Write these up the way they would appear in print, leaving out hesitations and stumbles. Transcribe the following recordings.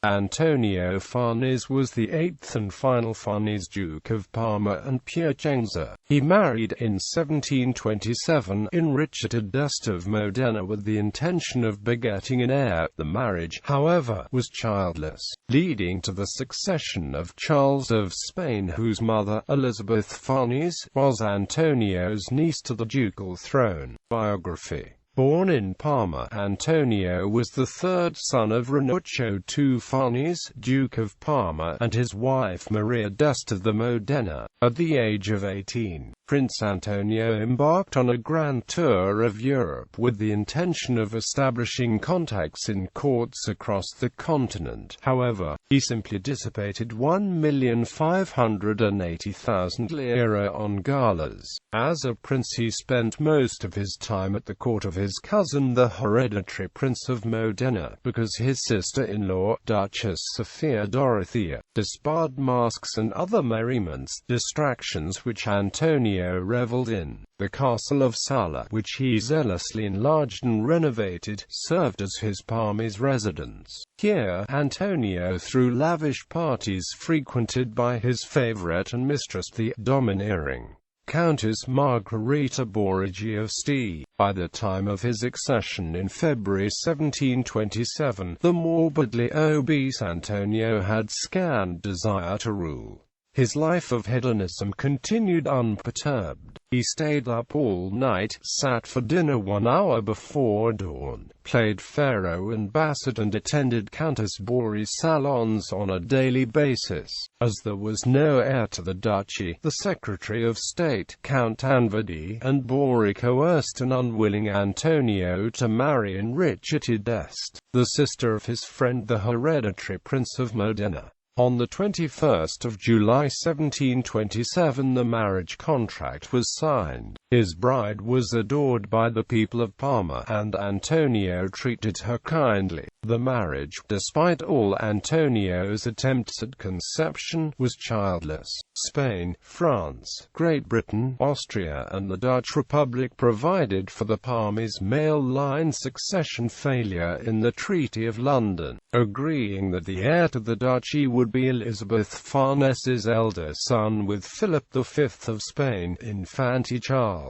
Antonio Farnese was the eighth and final Farnese Duke of Parma and Piacenza. He married in 1727 Enrichetta d'Este of Modena with the intention of begetting an heir. The marriage, however, was childless, leading to the succession of Charles of Spain, whose mother, Elisabeth Farnese, was Antonio's niece to the ducal throne. Biography. Born in Parma, Antonio was the third son of Ranuccio II Farnese, Duke of Parma, and his wife Maria d'Este of the Modena. At the age of 18, Prince Antonio embarked on a grand tour of Europe with the intention of establishing contacts in courts across the continent. However, he simply dissipated 1,580,000 lire on galas. As a prince, he spent most of his time at the court of his cousin, the hereditary Prince of Modena, because his sister-in-law, Duchess Sophia Dorothea, disbarred masks and other merriments, distractions which Antonio revelled in. The castle of Sala, which he zealously enlarged and renovated, served as his Parmese residence. Here, Antonio threw lavish parties frequented by his favourite and mistress, the domineering Countess Margherita Borgia of Ste. By the time of his accession in February 1727, the morbidly obese Antonio had scant desire to rule. His life of hedonism continued unperturbed. He stayed up all night, sat for dinner 1 hour before dawn, played Pharaoh and Basset, and attended Countess Bori's salons on a daily basis. As there was no heir to the duchy, the Secretary of State, Count Anvedi, and Bori coerced an unwilling Antonio to marry Enrichetta d'Este, the sister of his friend the hereditary Prince of Modena. On the 21st of July 1727 the marriage contract was signed. His bride was adored by the people of Parma, and Antonio treated her kindly. The marriage, despite all Antonio's attempts at conception, was childless. Spain, France, Great Britain, Austria, and the Dutch Republic provided for the Parmese male line succession, failure in the Treaty of London, agreeing that the heir to the duchy would be Elisabeth Farnese's elder son with Philip V of Spain, Infante Charles.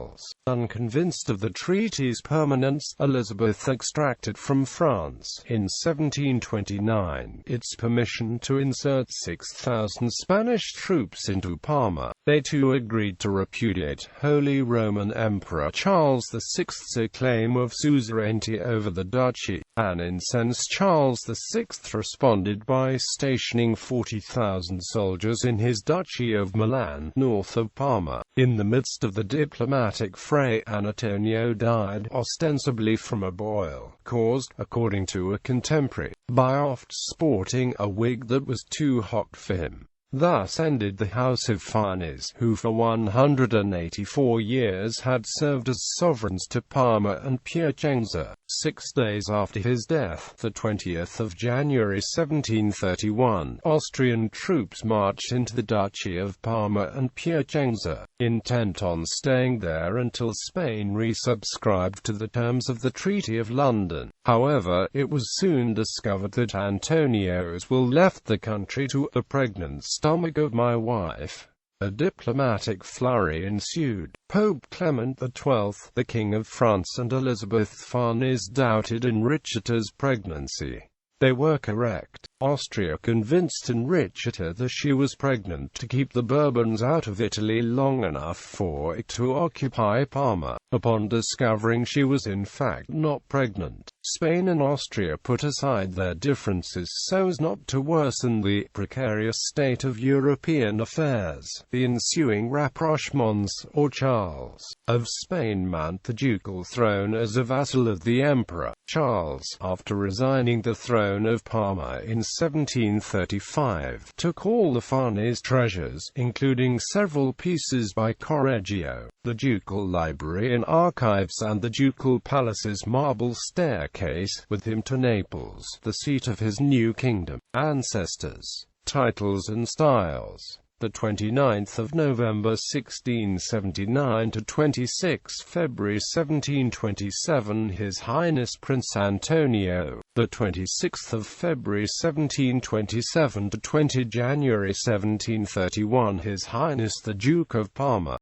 Unconvinced of the treaty's permanence, Elizabeth extracted from France, in 1729, its permission to insert 6,000 Spanish troops into Parma. They too agreed to repudiate Holy Roman Emperor Charles VI's claim of suzerainty over the duchy. An incensed Charles VI responded by stationing 40,000 soldiers in his duchy of Milan, north of Parma. In the midst of the diplomatic fray, Antonio died, ostensibly from a boil, caused, according to a contemporary, by oft sporting a wig that was too hot for him. Thus ended the House of Farnese, who for 184 years had served as sovereigns to Parma and Piacenza. 6 days after his death, the 20th of January 1731, Austrian troops marched into the Duchy of Parma and Piacenza, intent on staying there until Spain resubscribed to the terms of the Treaty of London. However, it was soon discovered that Antonio's will left the country to the pregnant stomach of my wife. A diplomatic flurry ensued. Pope Clement XII, the King of France, and Elisabeth Farnese doubted Enrichetta's pregnancy. They were correct. Austria convinced Enrichetta that she was pregnant to keep the Bourbons out of Italy long enough for it to occupy Parma. Upon discovering she was in fact not pregnant, Spain and Austria put aside their differences so as not to worsen the precarious state of European affairs. The ensuing rapprochements, or Charles of Spain mounted the ducal throne as a vassal of the emperor. Charles, after resigning the throne of Parma in 1735, took all the Farnese treasures, including several pieces by Correggio, the ducal library and archives, and the ducal palace's marble staircase, with him to Naples, the seat of his new kingdom. Ancestors, titles and styles. The 29th of November 1679 to 26 February 1727, His Highness Prince Antonio, The 26th of February 1727 to 20 January 1731, His Highness the Duke of Parma,